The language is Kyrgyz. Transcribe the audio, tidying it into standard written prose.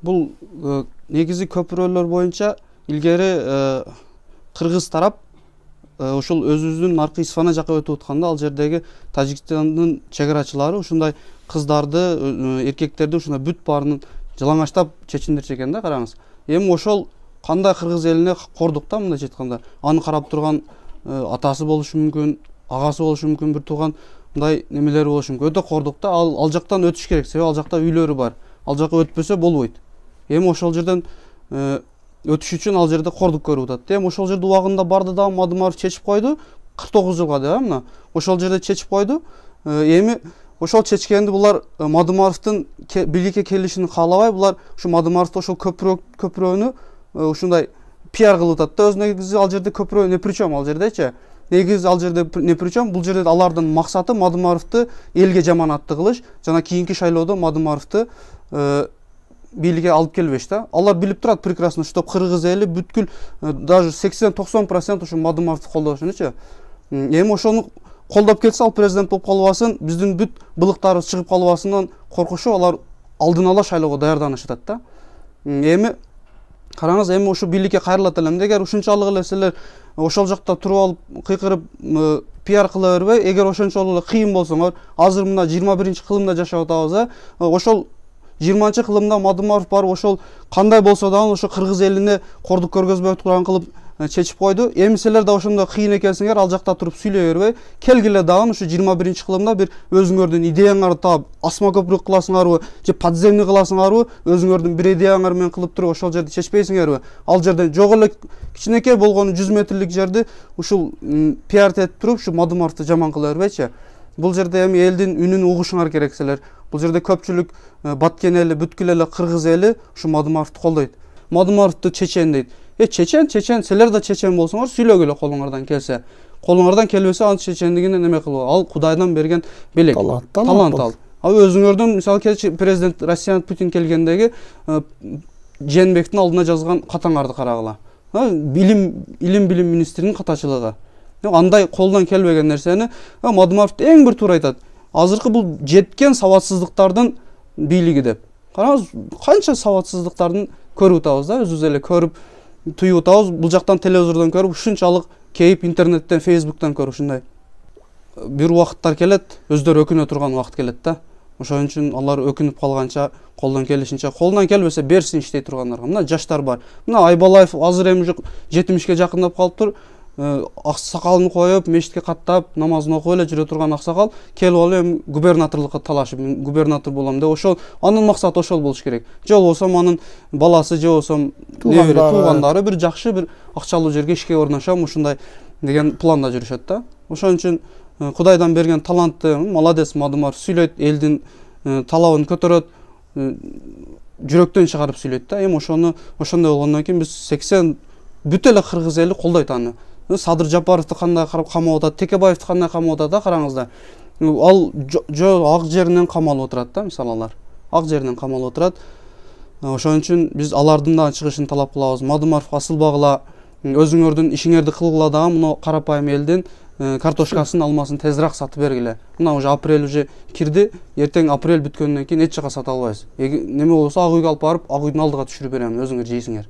Бул негизи көпүрөлөр боюнча илгери кыргыз тарап ошол өзүбүздүн наркы Исфана жака өтүп атканда ал жердеги Тажикстандын чек арачылары ушундай кыздарды, эркектерди ушундай бүт баарынын жалаңачтап чечиндирчү экен да, караңыз. Эми ошол кандай кыргыз элине кордук да, мындайча айтканда. Аны карап турган атасы болушу мүмкүн, агасы болушу мүмкүн, бир тууган мындай немелери болушу мүмкүн. Өтө кордук да. Ал жактан өтүш керек, себеби ал жакта үйлөрү бар. Ал жака өтпөсө болбойт. Эми ошол жерден өтүш үчүн ал жерде кордук көрүп атат. Эми ошол жерде убагында барды да Мадымаров чечип койду. 49 жылга деп, мына. Ошол жерде чечип койду. Эми ошол чечкенди булар Мадымаровдун бийликке келишин каалабай, булар ушу Мадымаровду ошол көпүрөнү ушундай пиар кылып атат да. Өзү негизи ал жерде көпүрө не причем ал жердечи. Негизи ал жерде не причем, бул жерде алардын максаты Мадымаровду элге жаманатты кылыш, жана кийинки шайлоодо Мадымаровду бийликке алып келбеш да. Алар билип турат прекрасно, что кыргыз эли бүткүл даже 80-90% ушу Мадымаровду колдошунучу. Эми ошону колдоп келсе, ал президент болуп калбасын, биздин бүт былыктарыбыз чыгып калбасынан коркушуп, алар алдын ала шайлоого даярданышып атат да. Эми караңыз, эми ушу бийликке кайрылат элем. Эгер ушунчалык эле силер ошол жакта туруп алып кыйкырып пиар кыла бербей, эгер ошончолук эле кыйын болсоңор, азыр мына 21-кылымда жашап атабыз, ошол 20-кылымда Мадымаров барып ошол кандай болсо дагы ошо кыргыз элине кордук көргөзбөй турган кылып чечип койду. Эми силер да ошондой кыйын экенсиңер, ал жакта туруп сүйлөй бербей, келгиле дагы ушу 21-кылымда бир өзүңөрдүн идеяңарды таап, асма көпүрө кыласыңарбы, же подземный кыласыңарбы, өзүңөрдүн бир идеяңар менен кылып туруп ошол жерде чечпейсиңерби? Ал жерде жок эле кичинекей болгону 100 метрлик жерди ушул пиар этип туруп, ушу Мадымаровду жаман кыла бербейчи. Бул жерде эми элдин үнүн угушуңар керек силер. Бул жерде көпчүлүк баткен эли, бүткүл эле кыргыз эли ушу Мадымаровду колдойт. Мадымаровду чечен дейт. Чечен, силер да чечен болсоңор, сүйлөгүлө колуңардан келсе. Колуңардан келбесе, ал чечендигине неме кылып, ал Кудайдан берген белек. Талант ал. Ал өзүңөрдүн, мисалы президент Россиянын Путин келгендеги Жээнбектин алдына жазган катаңарды карагыла. Билим министринин катачылыгы. Андай колдон келбеген нерсени Мадымаров эң бир туура айтат. Азыркы бул жеткен сабатсыздыктардын бийлиги деп. Караңыз, канча сабатсыздыктардын көрүп атабыз да, өзүбүз эле көрүп туюп атабыз. Бул жактан телевизордон көрүп, ушунчалык кейип интернеттен, фейсбуктан көрүп ушундай. Бир убакыттар келет, өздөрү өкүнө турган убакыт келет да. Ошон үчүн алар өкүнүп калганча, колдон келишинче, колунан келбесе берсин иштей тургандарга. Мына жаштар бар. Мына Айбалаев азыр эми 70-ке жакындап калыптыр. Аксакалын коюп, мечитке каттап, намазын окуп эле жүрө турган аксакал келип алып эми губернаторлукка талашып, губернатор болом деп, ошол анын максаты ошол болуш керек. Же болбосо анын баласы, же болбосо туугандары бир жакшы бир акчалуу жерге ишке орношом, ушундай деген планда жүрүшөт да. Ошон үчүн Кудайдан берген талантты, молодец Мадымаров сүйлөйт, элдин талабын көтөрөт, жүрөктөн чыгарып сүйлөйт да. Эми ошондой болгондон кийин биз 80 бүт эле кыргыз эли колдойт аны. Садыр Жапаровду кандай камап атат, Текебаевди кандай камап атат да, караңыздар. Ал ак жеринен камалып отурат да, мисалы алар. Ак жеринен камалып отурат. Ошон үчүн биз алардын да чыгышын талап кылабыз. Мадымаров асылбагыла, өзүңөрдүн ишиңерди кылгыла дагы, мына карапайым элдин картошкасын, алмасын тезирээк сатып бергиле. Мына уже апрель уже кирди, эртең апрель бүткөндөн кийин эч жака сата албайбыз. Неме болсо ак үйгө алып барып, ак үйдүн алдыга түшүрүп берем, өзүңөр жейсиңер.